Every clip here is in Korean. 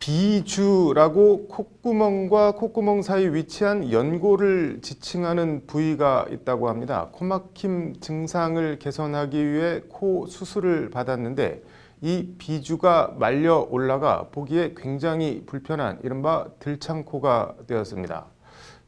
비주라고 콧구멍과 콧구멍 사이 위치한 연골을 지칭하는 부위가 있다고 합니다. 코막힘 증상을 개선하기 위해 코 수술을 받았는데 이 비주가 말려 올라가 보기에 굉장히 불편한 이른바 들창코가 되었습니다.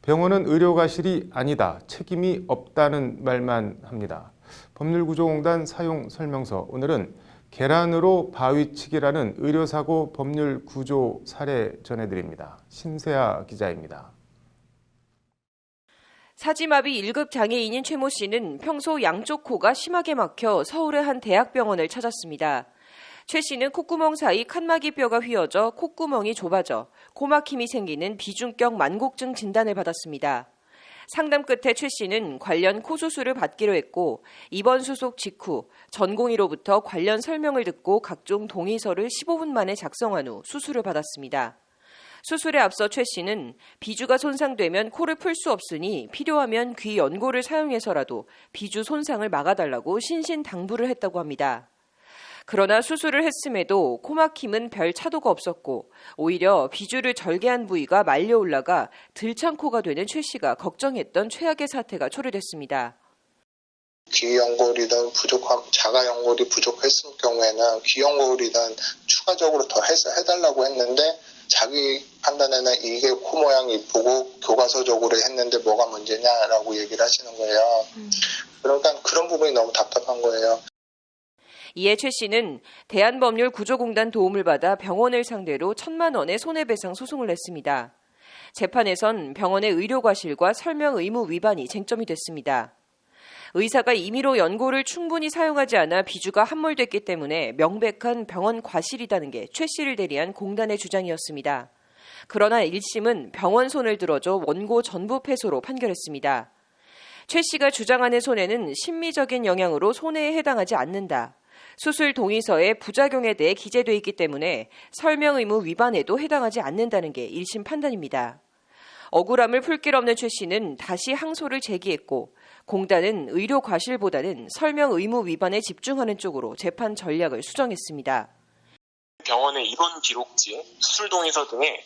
병원은 의료과실이 아니다, 책임이 없다는 말만 합니다. 법률구조공단 사용 설명서, 오늘은 계란으로 바위치기라는 의료사고 법률 구조 사례 전해드립니다. 신세아 기자입니다. 사지마비 1급 장애인인 최모 씨는 평소 양쪽 코가 심하게 막혀 서울의 한 대학병원을 찾았습니다. 최 씨는 콧구멍 사이 칸막이 뼈가 휘어져 콧구멍이 좁아져 코막힘이 생기는 비중격 만곡증 진단을 받았습니다. 상담 끝에 최 씨는 관련 코 수술을 받기로 했고 입원 수속 직후 전공의로부터 관련 설명을 듣고 각종 동의서를 15분 만에 작성한 후 수술을 받았습니다. 수술에 앞서 최 씨는 비주가 손상되면 코를 풀 수 없으니 필요하면 귀 연고를 사용해서라도 비주 손상을 막아달라고 신신당부를 했다고 합니다. 그러나 수술을 했음에도 코막힘은 별 차도가 없었고 오히려 비주를 절개한 부위가 말려 올라가 들창코가 되는 최 씨가 걱정했던 최악의 사태가 초래됐습니다. 귀 연골이든 자가 연골이 부족했을 경우에는 귀 연골이든 추가적으로 더 해달라고 했는데 자기 판단에는 이게 코 모양이 이쁘고 교과서적으로 했는데 뭐가 문제냐라고 얘기를 하시는 거예요. 그러니까 그런 부분이 너무 답답한 거예요. 이에 최 씨는 대한법률구조공단 도움을 받아 병원을 상대로 1,000만 원의 손해배상 소송을 냈습니다. 재판에선 병원의 의료과실과 설명 의무 위반이 쟁점이 됐습니다. 의사가 임의로 연고를 충분히 사용하지 않아 비주가 함몰됐기 때문에 명백한 병원 과실이라는 게 최 씨를 대리한 공단의 주장이었습니다. 그러나 1심은 병원 손을 들어줘 원고 전부 패소로 판결했습니다. 최 씨가 주장하는 손해는 심미적인 영향으로 손해에 해당하지 않는다. 수술 동의서에 부작용에 대해 기재돼 있기 때문에 설명 의무 위반에도 해당하지 않는다는 게 1심 판단입니다. 억울함을 풀 길 없는 최 씨는 다시 항소를 제기했고 공단은 의료 과실보다는 설명 의무 위반에 집중하는 쪽으로 재판 전략을 수정했습니다. 병원의 입원 기록지, 수술 동의서 등에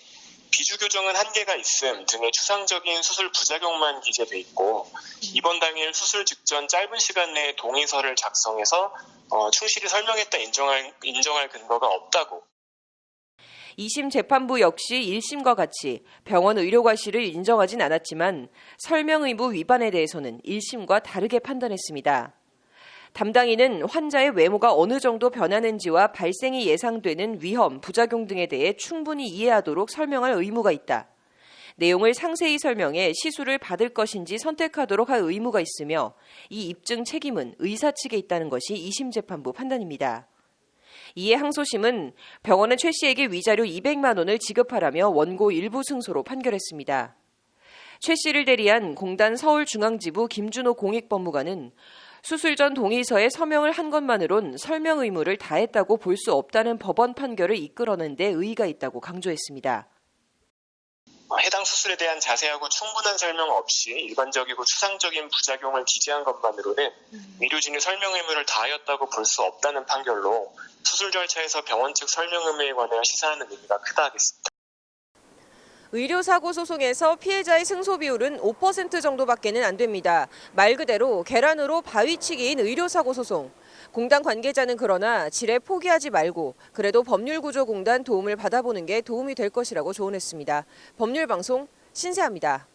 비주 교정은 한계가 있음 등의 추상적인 수술 부작용만 기재돼 있고 입원 당일 수술 직전 짧은 시간 내에 동의서를 작성해서 충실히 설명했다 인정할 근거가 없다고. 2심 재판부 역시 1심과 같이 병원 의료과실을 인정하진 않았지만 설명 의무 위반에 대해서는 1심과 다르게 판단했습니다. 담당인은 환자의 외모가 어느 정도 변하는지와 발생이 예상되는 위험, 부작용 등에 대해 충분히 이해하도록 설명할 의무가 있다. 내용을 상세히 설명해 시술을 받을 것인지 선택하도록 할 의무가 있으며 이 입증 책임은 의사 측에 있다는 것이 2심 재판부 판단입니다. 이에 항소심은 병원은 최 씨에게 위자료 200만 원을 지급하라며 원고 일부 승소로 판결했습니다. 최 씨를 대리한 공단 서울중앙지부 김준호 공익법무관은 수술 전 동의서에 서명을 한 것만으론 설명 의무를 다했다고 볼 수 없다는 법원 판결을 이끌어낸 데 의의가 있다고 강조했습니다. 해당 수술에 대한 자세하고 충분한 설명 없이 일반적이고 추상적인 부작용을 기재한 것만으로는 의료진이 설명 의무를 다하였다고 볼 수 없다는 판결로 수술 절차에서 병원 측 설명 의무에 관하여 시사하는 의미가 크다 하겠습니다. 의료사고 소송에서 피해자의 승소 비율은 5% 정도밖에는 안 됩니다. 말 그대로 계란으로 바위치기인 의료사고 소송. 공단 관계자는 그러나 지레 포기하지 말고 그래도 법률구조공단 도움을 받아보는 게 도움이 될 것이라고 조언했습니다. 법률방송 신세아입니다.